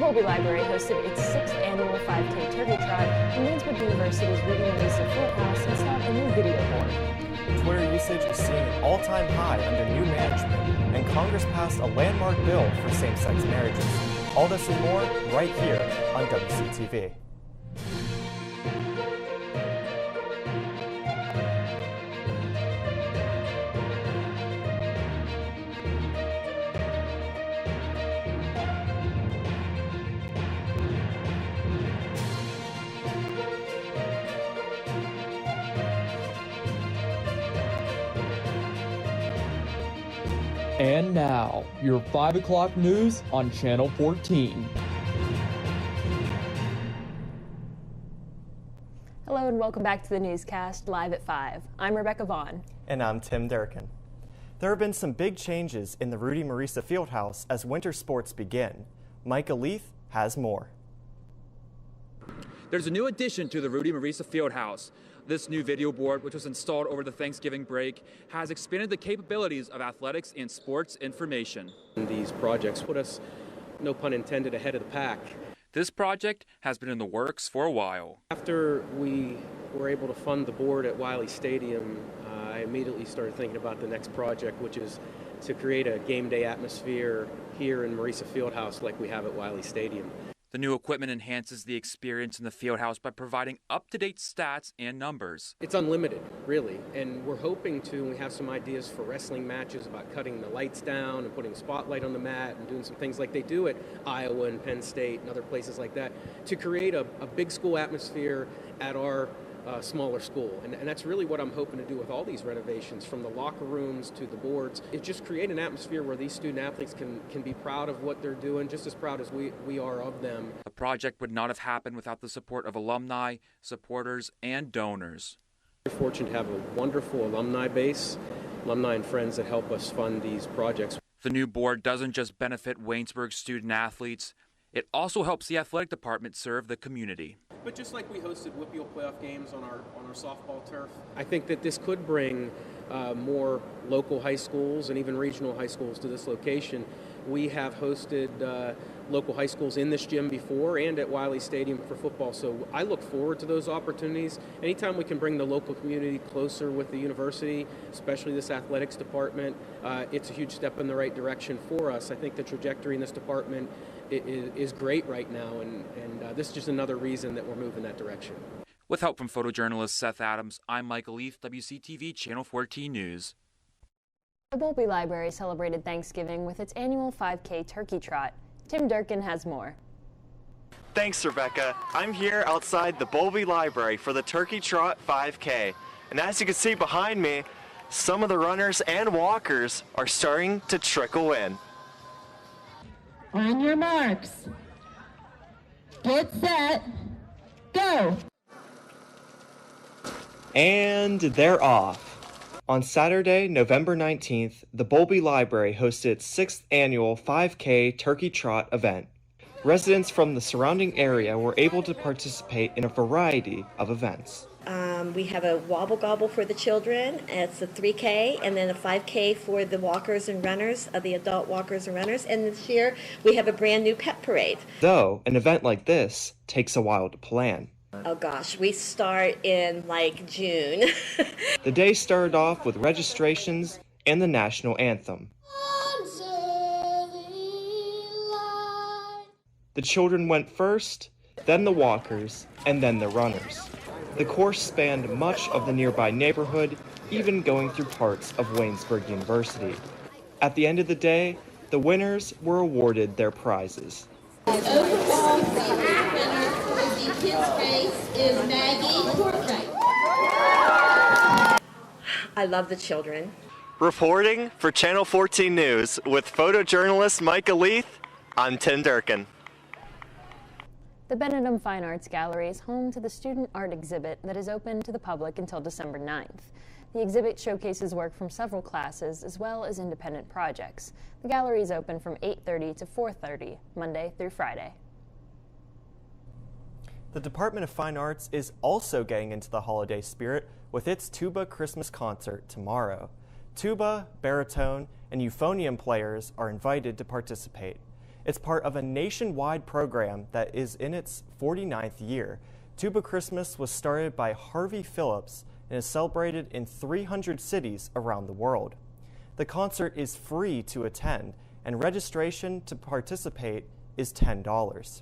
Bowlby Library hosted its 6th annual 5K Turkey Trot, and Waynesburg University's Rudy Marisa Fieldhouse installed a new video board. Twitter usage is seeing an all-time high under new management, and Congress passed a landmark bill for same-sex marriages. All this and more right here on WCTV. And now, your 5 o'clock news on Channel 14. Hello and welcome back to the Newscast, live at 5. I'm Rebecca Vaughn. And I'm Tim Durkin. There have been some big changes in the Rudy Marisa Fieldhouse as winter sports begin. Micah Leith has more. There's a new addition to the Rudy Marisa Fieldhouse. This new video board, which was installed over the Thanksgiving break, has expanded the capabilities of athletics and sports information. These projects put us, no pun intended, ahead of the pack. This project has been in the works for a while. After we were able to fund the board at Wiley Stadium, I immediately started thinking about the next project, which is to create a game day atmosphere here in Marisa Fieldhouse like we have at Wiley Stadium. The new equipment enhances the experience in the Fieldhouse by providing up-to-date stats and numbers. It's unlimited, really, and we're hoping to, we have some ideas for wrestling matches about cutting the lights down and putting a spotlight on the mat and doing some things like they do at Iowa and Penn State and other places like that to create a big school atmosphere at our smaller school. And that's really what I'm hoping to do with all these renovations, from the locker rooms to the boards. It just create an atmosphere where these student athletes can be proud of what they're doing, just as proud as we are of them. The project would not have happened without the support of alumni, supporters, and donors. We're fortunate to have a wonderful alumni base, alumni and friends that help us fund these projects. The new board doesn't just benefit Waynesburg student athletes, it also helps the athletic department serve the community. But just like we hosted WPIAL playoff games on our softball turf, I think that this could bring more local high schools and even regional high schools to this location. We have hosted local high schools in this gym before and at Wiley Stadium for football, so I look forward to those opportunities. Anytime we can bring the local community closer with the university, especially this athletics department, it's a huge step in the right direction for us. I think the trajectory in this department is great right now, and this is just another reason that we're moving that direction. With help from photojournalist Seth Adams, I'm Michael Leith, WCTV Channel 14 News. The Bowlby Library celebrated Thanksgiving with its annual 5K Turkey Trot. Tim Durkin has more. Thanks, Rebecca. I'm here outside the Bowlby Library for the Turkey Trot 5K. And as you can see behind me, some of the runners and walkers are starting to trickle in. On your marks, get set, go! And they're off. On Saturday, November 19th, the Bowlby Library hosted its 6th annual 5K Turkey Trot event. Residents from the surrounding area were able to participate in a variety of events. We have a wobble gobble for the children. It's a 3K, and then a 5K for the walkers and runners, the adult walkers and runners. And this year, we have a brand new pet parade. Though an event like this takes a while to plan. Oh gosh, we start in like June. The day started off with registrations and the national anthem. The children went first, then the walkers, and then the runners. The course spanned much of the nearby neighborhood, even going through parts of Waynesburg University. At the end of the day, the winners were awarded their prizes. Overall series winner for the kids race is Maggie Courtwright. I love the children. Reporting for Channel 14 News with photojournalist Micah Leith, I'm Tim Durkin. The Benedum Fine Arts Gallery is home to the student art exhibit that is open to the public until December 9th. The exhibit showcases work from several classes as well as independent projects. The gallery is open from 8:30 to 4:30, Monday through Friday. The Department of Fine Arts is also getting into the holiday spirit with its tuba Christmas concert tomorrow. Tuba, baritone, and euphonium players are invited to participate. It's part of a nationwide program that is in its 49th year. Tuba Christmas was started by Harvey Phillips and is celebrated in 300 cities around the world. The concert is free to attend, and registration to participate is $10.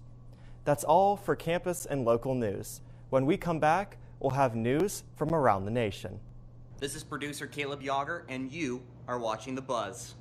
That's all for campus and local news. When we come back, we'll have news from around the nation. This is producer Caleb Yager, and you are watching The Buzz.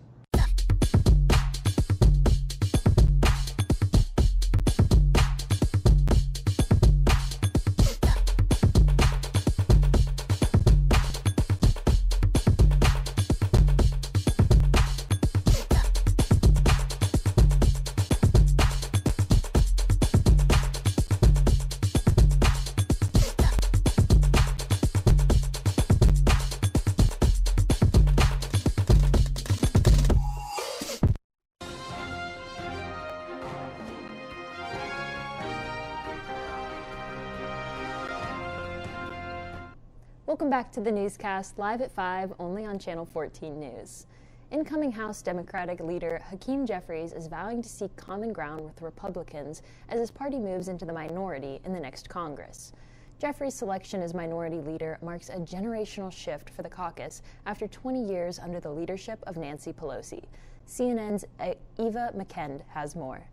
Welcome back to the newscast, live at 5, only on Channel 14 News. Incoming House Democratic leader Hakeem Jeffries is vowing to seek common ground with Republicans as his party moves into the minority in the next Congress. Jeffries' selection as minority leader marks a generational shift for the caucus after 20 years under the leadership of Nancy Pelosi. CNN's Eva McKend has more.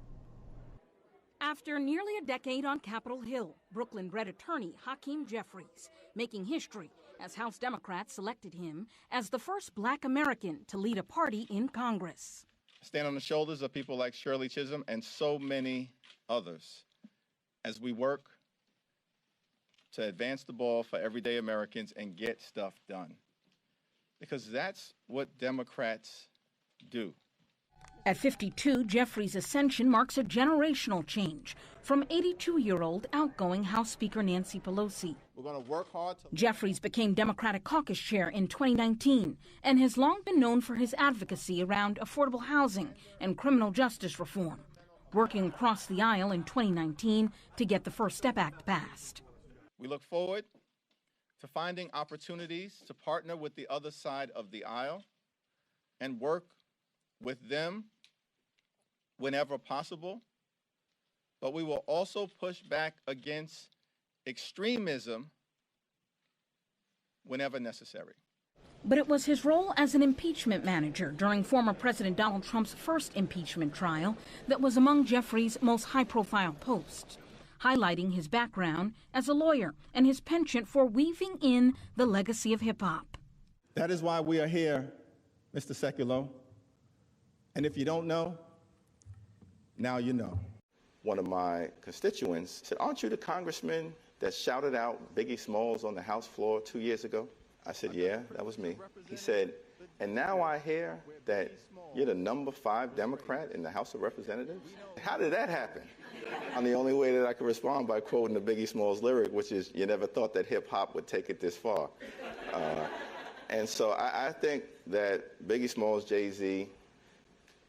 After nearly a decade on Capitol Hill, Brooklyn-bred attorney Hakeem Jeffries making history as House Democrats selected him as the first Black American to lead a party in Congress. Stand on the shoulders of people like Shirley Chisholm and so many others as we work to advance the ball for everyday Americans and get stuff done. Because that's what Democrats do. At 52, Jeffries' ascension marks a generational change from 82-year-old outgoing House Speaker Nancy Pelosi. We're going to work hard. Jeffries became Democratic caucus chair in 2019 and has long been known for his advocacy around affordable housing and criminal justice reform, working across the aisle in 2019 to get the First Step Act passed. We look forward to finding opportunities to partner with the other side of the aisle and work with them whenever possible, but we will also push back against extremism whenever necessary. But it was his role as an impeachment manager during former President Donald Trump's first impeachment trial that was among Jeffries' most high-profile posts, highlighting his background as a lawyer and his penchant for weaving in the legacy of hip-hop. That is why we are here, Mr. Sekulow. And if you don't know, now you know. One of my constituents said, "Aren't you the congressman that shouted out Biggie Smalls on the House floor 2 years ago?" I said, "Yeah, that was me." He said, "And now I hear that you're the number 5 Democrat in the House of Representatives? How did that happen?" And the only way that I could respond by quoting the Biggie Smalls lyric, which is, "You never thought that hip-hop would take it this far." And so I think that Biggie Smalls, Jay-Z,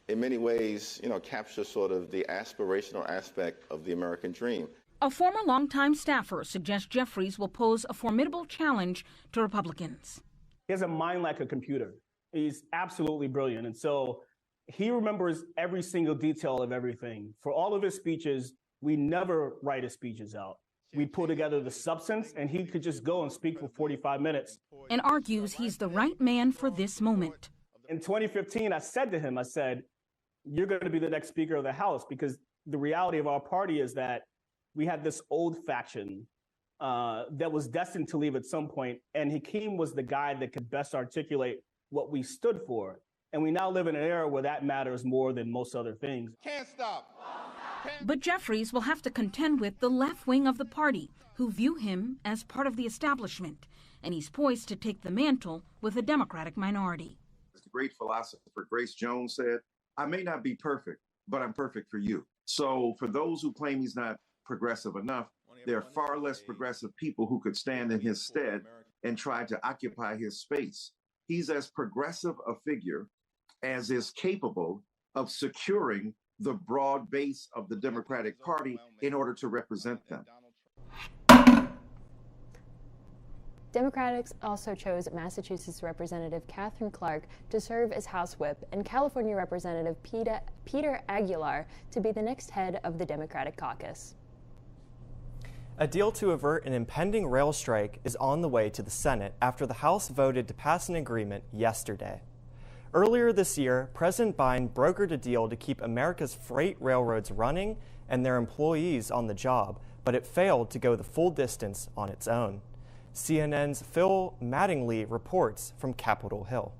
in many ways, captures sort of the aspirational aspect of the American dream. A former longtime staffer suggests Jeffries will pose a formidable challenge to Republicans. He has a mind like a computer. He's absolutely brilliant. And so he remembers every single detail of everything. For all of his speeches, we never write his speeches out. We pull together the substance, and he could just go and speak for 45 minutes. And argues he's the right man for this moment. In 2015, I said to him, I said, "You're going to be the next Speaker of the House," because the reality of our party is that we had this old faction that was destined to leave at some point, and Hakeem was the guy that could best articulate what we stood for. And we now live in an era where that matters more than most other things. Can't stop. But Jeffries will have to contend with the left wing of the party, who view him as part of the establishment, and he's poised to take the mantle with a Democratic minority. As the great philosopher Grace Jones said, "I may not be perfect, but I'm perfect for you." So for those who claim he's not progressive enough, there are far less progressive people who could stand in his stead and try to occupy his space. He's as progressive a figure as is capable of securing the broad base of the Democratic Party in order to represent them. Democrats also chose Massachusetts Representative Catherine Clark to serve as House Whip and California Representative Peter Aguilar to be the next head of the Democratic caucus. A deal to avert an impending rail strike is on the way to the Senate after the House voted to pass an agreement yesterday. Earlier this year, President Biden brokered a deal to keep America's freight railroads running and their employees on the job, but it failed to go the full distance on its own. CNN's Phil Mattingly reports from Capitol Hill.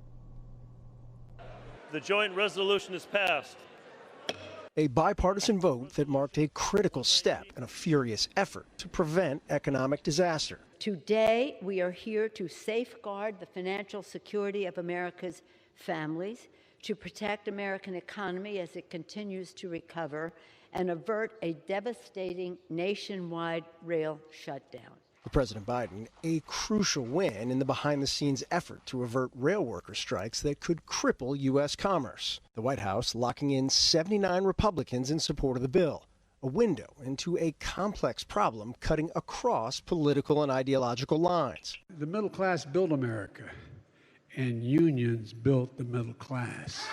The joint resolution is passed. A bipartisan vote that marked a critical step in a furious effort to prevent economic disaster. Today, we are here to safeguard the financial security of America's families, to protect American economy as it continues to recover, and avert a devastating nationwide rail shutdown. For President Biden, a crucial win in the behind-the-scenes effort to avert rail worker strikes that could cripple U.S. commerce. The White House locking in 79 Republicans in support of the bill, a window into a complex problem cutting across political and ideological lines. The middle class built America, and unions built the middle class.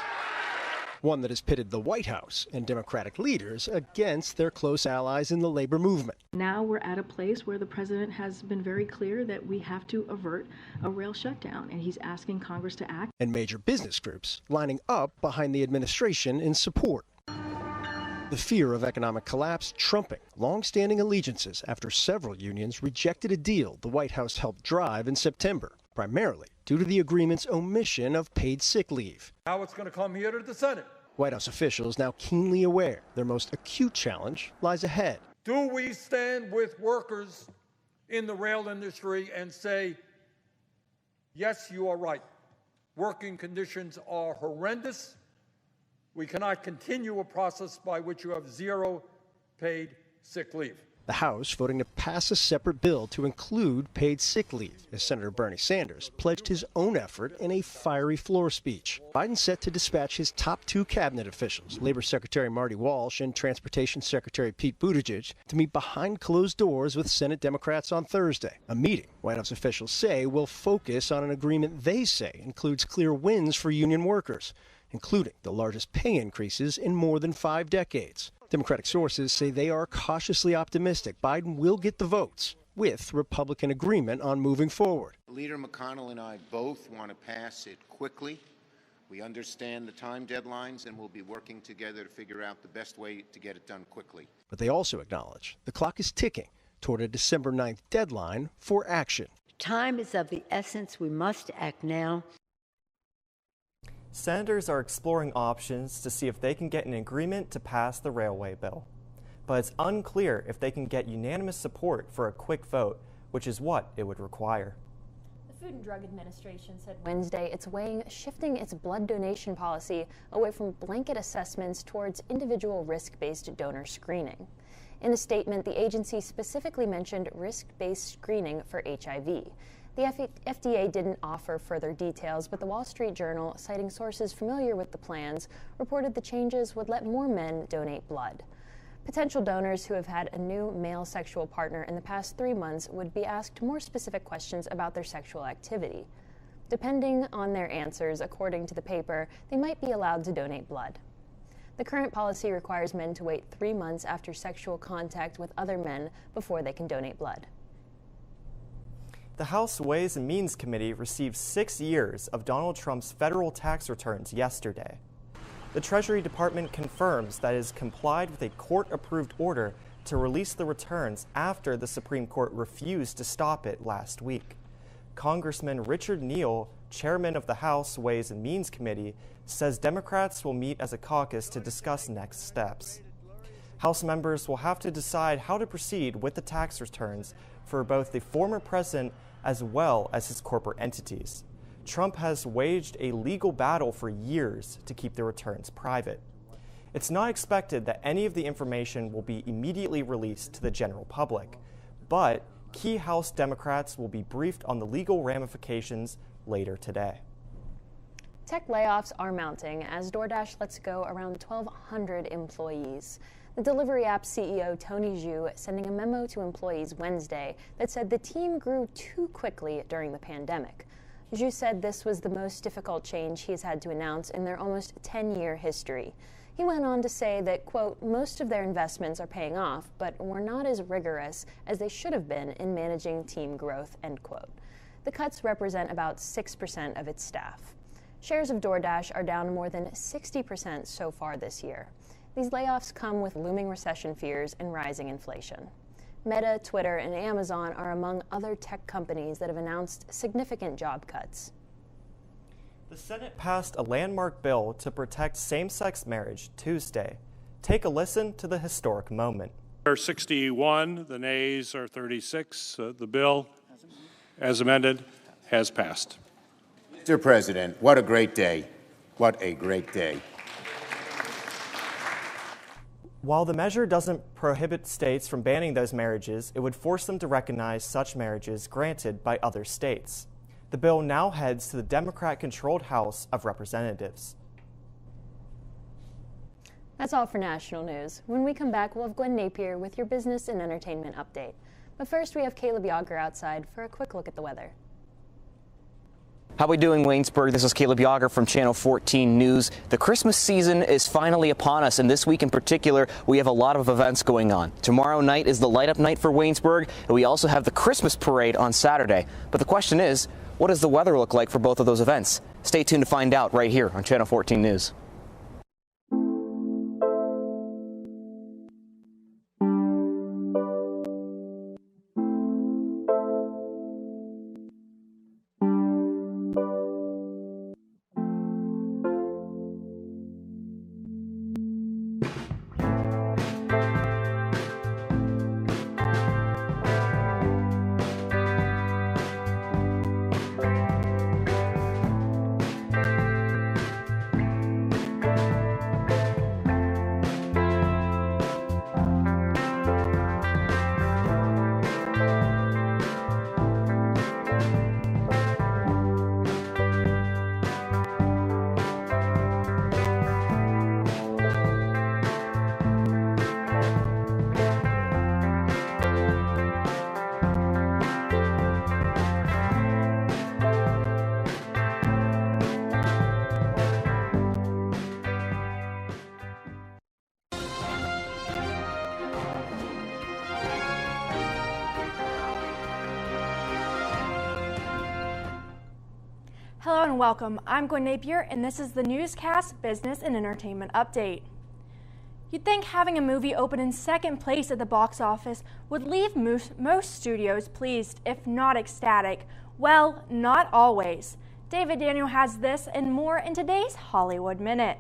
One that has pitted the White House and Democratic leaders against their close allies in the labor movement. Now we're at a place where the president has been very clear that we have to avert a rail shutdown, and he's asking Congress to act. And major business groups lining up behind the administration in support. The fear of economic collapse trumping long-standing allegiances after several unions rejected a deal the White House helped drive in September, primarily due to the agreement's omission of paid sick leave. Now it's going to come here to the Senate. White House officials now keenly aware their most acute challenge lies ahead. Do we stand with workers in the rail industry and say, yes, you are right. Working conditions are horrendous. We cannot continue a process by which you have zero paid sick leave. The House voting to pass a separate bill to include paid sick leave, as Senator Bernie Sanders pledged his own effort in a fiery floor speech. Biden set to dispatch his top two cabinet officials, Labor Secretary Marty Walsh and Transportation Secretary Pete Buttigieg, to meet behind closed doors with Senate Democrats on Thursday. A meeting, White House officials say, will focus on an agreement they say includes clear wins for union workers, including the largest pay increases in more than 5 decades. Democratic sources say they are cautiously optimistic Biden will get the votes, with Republican agreement on moving forward. Leader McConnell and I both want to pass it quickly. We understand the time deadlines, and we'll be working together to figure out the best way to get it done quickly. But they also acknowledge the clock is ticking toward a December 9th deadline for action. Time is of the essence. We must act now. Senators are exploring options to see if they can get an agreement to pass the railway bill. But it's unclear if they can get unanimous support for a quick vote, which is what it would require. The Food and Drug Administration said Wednesday it's weighing shifting its blood donation policy away from blanket assessments towards individual risk-based donor screening. In a statement, the agency specifically mentioned risk-based screening for HIV. The FDA didn't offer further details, but the Wall Street Journal, citing sources familiar with the plans, reported the changes would let more men donate blood. Potential donors who have had a new male sexual partner in the past 3 months would be asked more specific questions about their sexual activity. Depending on their answers, according to the paper, they might be allowed to donate blood. The current policy requires men to wait 3 months after sexual contact with other men before they can donate blood. The House Ways and Means Committee received 6 years of Donald Trump's federal tax returns yesterday. The Treasury Department confirms that it has complied with a court-approved order to release the returns after the Supreme Court refused to stop it last week. Congressman Richard Neal, chairman of the House Ways and Means Committee, says Democrats will meet as a caucus to discuss next steps. House members will have to decide how to proceed with the tax returns for both the former president as well as his corporate entities. Trump has waged a legal battle for years to keep the returns private. It's not expected that any of the information will be immediately released to the general public, but key House Democrats will be briefed on the legal ramifications later today. Tech layoffs are mounting as DoorDash lets go around 1,200 employees. The delivery app CEO Tony Zhu sending a memo to employees Wednesday that said the team grew too quickly during the pandemic. Zhu said this was the most difficult change he has had to announce in their almost 10-year history. He went on to say that, quote, most of their investments are paying off, but were not as rigorous as they should have been in managing team growth, end quote. The cuts represent about 6% of its staff. Shares of DoorDash are down more than 60% so far this year. These layoffs come with looming recession fears and rising inflation. Meta, Twitter, and Amazon are among other tech companies that have announced significant job cuts. The Senate passed a landmark bill to protect same-sex marriage Tuesday. Take a listen to the historic moment. There are 61, the nays are 36. The bill, as amended, has passed. Mr. President, what a great day. What a great day. While the measure doesn't prohibit states from banning those marriages, it would force them to recognize such marriages granted by other states. The bill now heads to the Democrat-controlled House of Representatives. That's all for national news. When we come back, we'll have Gwen Napier with your business and entertainment update. But first, we have Caleb Yager outside for a quick look at the weather. How we doing, Waynesburg? This is Caleb Yager from Channel 14 News. The Christmas season is finally upon us, and this week in particular, we have a lot of events going on. Tomorrow night is the light-up night for Waynesburg, and we also have the Christmas parade on Saturday. But the question is, what does the weather look like for both of those events? Stay tuned to find out right here on Channel 14 News. Hello and welcome. I'm Gwen Napier, and this is the Newscast Business and Entertainment Update. You'd think having a movie open in second place at the box office would leave most studios pleased, if not ecstatic. Well, not always. David Daniel has this and more in today's Hollywood Minute.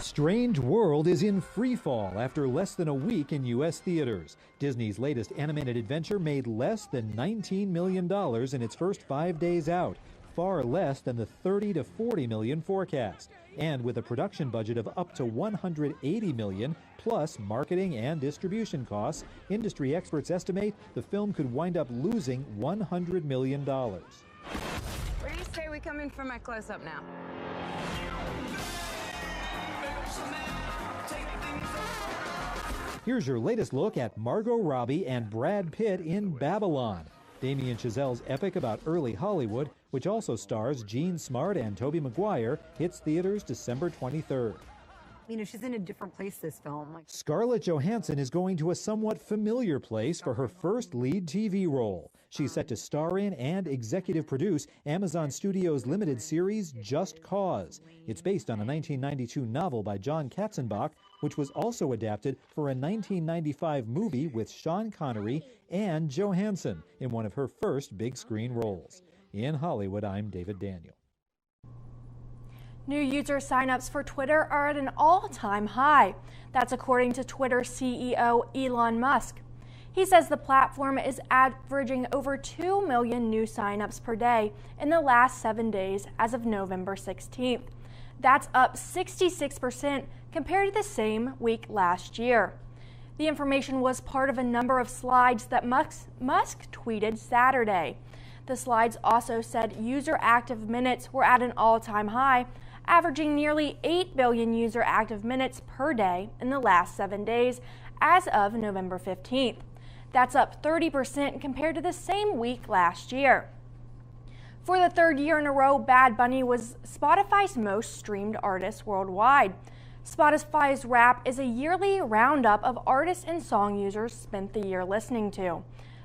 Strange World is in freefall after less than a week in U.S. theaters. Disney's latest animated adventure made less than $19 million in its first 5 days out, far less than the $30 to $40 million forecast. And with a production budget of up to $180 million, plus marketing and distribution costs, industry experts estimate the film could wind up losing $100 million. Where do you say we come in for my close-up now? Here's your latest look at Margot Robbie and Brad Pitt in Babylon. Damien Chazelle's epic about early Hollywood, which also stars Gene Smart and Tobey Maguire, hits theaters December 23rd. You know, she's in a different place this film. Scarlett Johansson is going to a somewhat familiar place for her first lead TV role. She's set to star in and executive produce Amazon Studios' limited series Just Cause. It's based on a 1992 novel by John Katzenbach, which was also adapted for a 1995 movie with Sean Connery and Johansson in one of her first big screen roles. In Hollywood, I'm David Daniel. New user signups for Twitter are at an all-time high. That's according to Twitter CEO Elon Musk. He says the platform is averaging over 2 million new signups per day in the last 7 days as of November 16th. That's up 66% compared to the same week last year. The information was part of a number of slides that Musk tweeted Saturday. The slides also said user active minutes were at an all-time high averaging nearly 8 billion user active minutes per day in the last 7 days as of November 15th. That's up 30% compared to the same week last year. For the third year in a row, Bad Bunny was Spotify's most streamed artist worldwide. Spotify's Wrap is a yearly roundup of artists and song users spent the year listening to.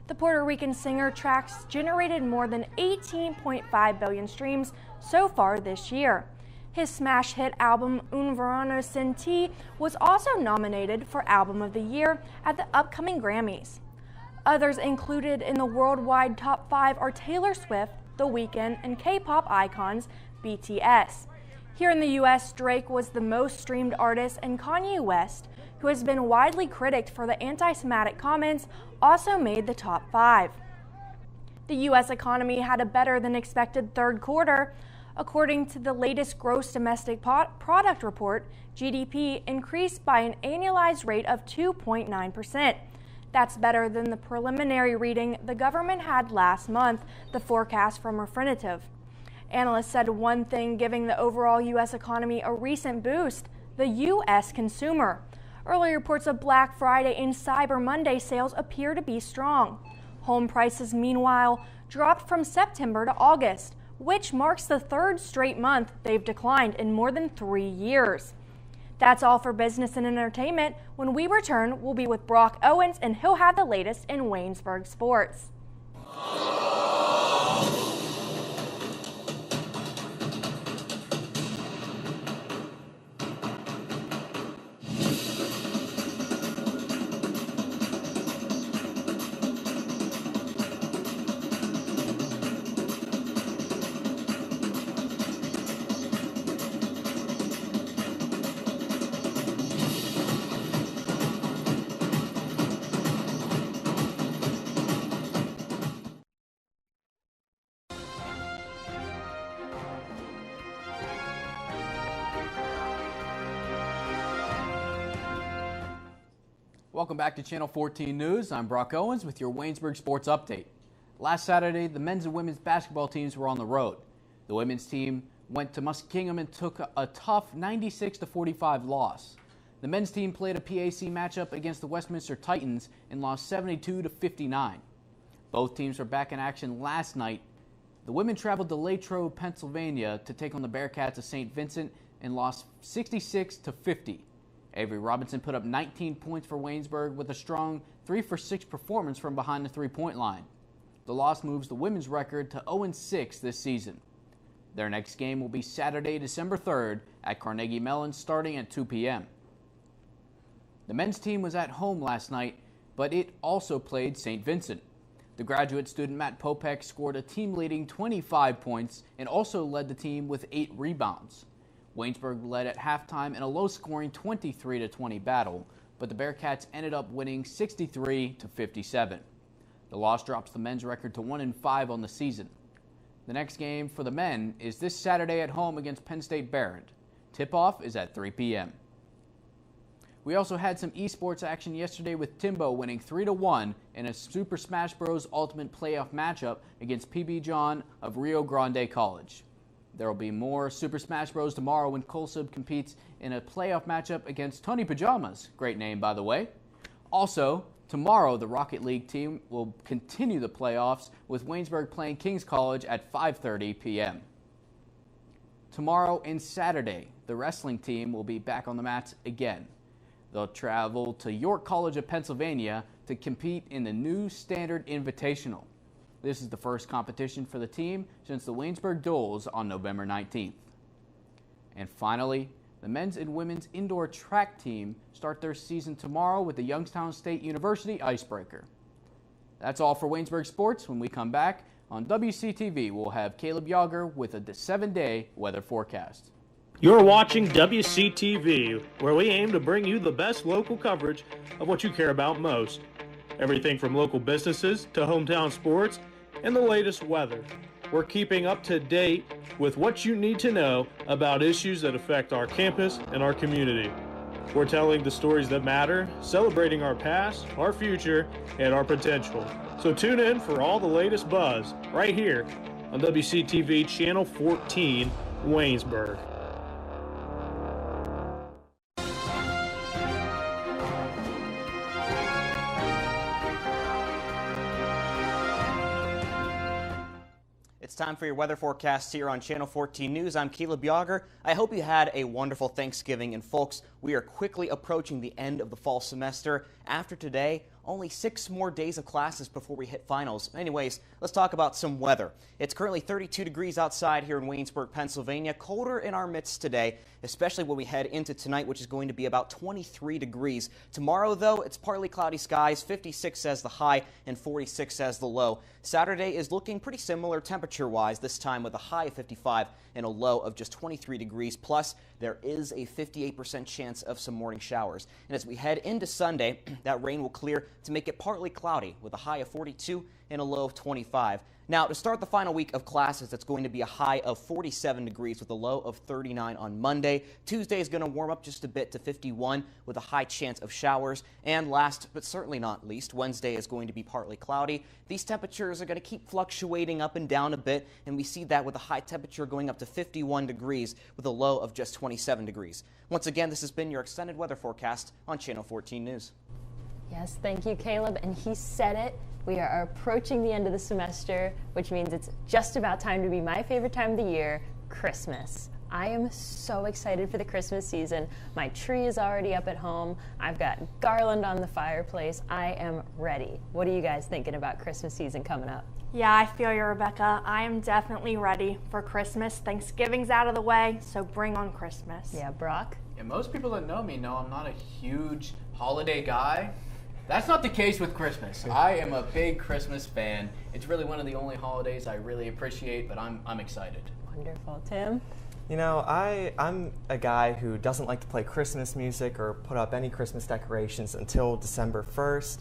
The Puerto Rican singer tracks generated more than 18.5 billion streams so far this year. His smash hit album Un Verano Sin Ti was also nominated for Album of the Year at the upcoming Grammys. Others included in the worldwide top 5 are Taylor Swift, The Weeknd, and K-pop icons BTS. Here in the U.S., Drake was the most streamed artist, and Kanye West, who has been widely critiqued for the anti-Semitic comments, also made the top 5. The U.S. economy had a better than expected third quarter. According to the latest gross domestic product report, GDP increased by an annualized rate of 2.9%. That's better than the preliminary reading the government had last month, the forecast from Refinitiv. Analysts said one thing giving the overall U.S. economy a recent boost: the U.S. consumer. Early reports of Black Friday and Cyber Monday sales appear to be strong. Home prices, meanwhile, dropped from September to August, which marks the third straight month they've declined in more than 3 years. That's all for business and entertainment. When we return, we'll be with Brock Owens, and he'll have the latest in Waynesburg sports. Welcome back to Channel 14 News. I'm Brock Owens with your Waynesburg Sports Update. Last Saturday, the men's and women's basketball teams were on the road. The women's team went to Muskingum and took a tough 96-45 loss. The men's team played a PAC matchup against the Westminster Titans and lost 72-59. Both teams were back in action last night. The women traveled to Latrobe, Pennsylvania to take on the Bearcats of St. Vincent and lost 66-50. Avery Robinson put up 19 points for Waynesburg with a strong 3-for-6 performance from behind the three-point line. The loss moves the women's record to 0-6 this season. Their next game will be Saturday, December 3rd at Carnegie Mellon starting at 2 p.m. The men's team was at home last night, but it also played St. Vincent. The graduate student Matt Popek scored a team-leading 25 points and also led the team with 8 rebounds. Waynesburg led at halftime in a low-scoring 23-20 battle, but the Bearcats ended up winning 63-57. The loss drops the men's record to 1-5 on the season. The next game for the men is this Saturday at home against Penn State Barrett. Tip-off is at 3 p.m. We also had some esports action yesterday with Timbo winning 3-1 in a Super Smash Bros. Ultimate playoff matchup against PB John of Rio Grande College. There will be more Super Smash Bros. Tomorrow when Colsub competes in a playoff matchup against Tony Pajamas. Great name, by the way. Also, tomorrow the Rocket League team will continue the playoffs with Waynesburg playing King's College at 5:30 p.m. Tomorrow and Saturday, the wrestling team will be back on the mats again. They'll travel to York College of Pennsylvania to compete in the New Standard Invitational. This is the first competition for the team since the Waynesburg Duels on November 19th. And finally, the men's and women's indoor track team start their season tomorrow with the Youngstown State University Icebreaker. That's all for Waynesburg Sports. When we come back on WCTV, we'll have Caleb Yager with a 7-day weather forecast. You're watching WCTV, where we aim to bring you the best local coverage of what you care about most. Everything from local businesses to hometown sports and the latest weather. We're keeping up to date with what you need to know about issues that affect our campus and our community. We're telling the stories that matter, celebrating our past, our future, and our potential. So tune in for all the latest buzz right here on WCTV Channel 14, Waynesburg. time for your weather forecast here on Channel 14 News. I'm Caleb Yager. I hope you had a wonderful Thanksgiving. And folks, we are quickly approaching the end of the fall semester. After today, only 6 more days of classes before we hit finals. Anyways, let's talk about some weather. It's currently 32 degrees outside here in Waynesburg, Pennsylvania. Colder in our midst today, especially when we head into tonight, which is going to be about 23 degrees. Tomorrow, though, it's partly cloudy skies, 56 as the high and 46 as the low. Saturday is looking pretty similar temperature-wise, this time with a high of 55 and a low of just 23 degrees. Plus, there is a 58% chance of some morning showers. And as we head into Sunday, that rain will clear to make it partly cloudy with a high of 42 and a low of 25. Now, to start the final week of classes, it's going to be a high of 47 degrees with a low of 39 on Monday. Tuesday is going to warm up just a bit to 51 with a high chance of showers. And last but certainly not least, Wednesday is going to be partly cloudy. These temperatures are going to keep fluctuating up and down a bit, and we see that with a high temperature going up to 51 degrees with a low of just 27 degrees. Once again, this has been your extended weather forecast on Channel 14 News. Yes, thank you, Caleb. And he said it. We are approaching the end of the semester, which means it's just about time to be my favorite time of the year, Christmas. I am so excited for the Christmas season. My tree is already up at home. I've got garland on the fireplace. I am ready. What are you guys thinking about Christmas season coming up? Yeah, I feel you, Rebecca. I am definitely ready for Christmas. Thanksgiving's out of the way, so bring on Christmas. Yeah, Brock? Yeah, most people that know me know I'm not a huge holiday guy. That's not the case with Christmas. I am a big Christmas fan. It's really one of the only holidays I really appreciate, but I'm excited. Wonderful. Tim? You know, I'm a guy who doesn't like to play Christmas music or put up any Christmas decorations until December 1st.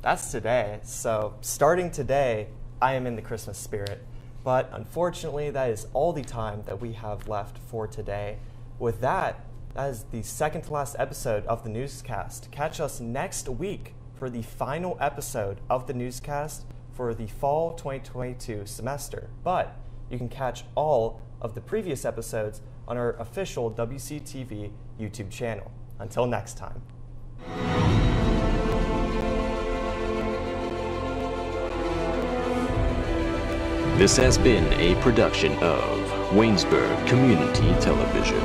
That's today. So starting today, I am in the Christmas spirit. But unfortunately, that is all the time that we have left for today. With that, that is the second to last episode of the Newscast. Catch us next week for the final episode of the Newscast for the fall 2022 semester. But you can catch all of the previous episodes on our official WCTV YouTube channel. Until next time. This has been a production of Waynesburg Community Television.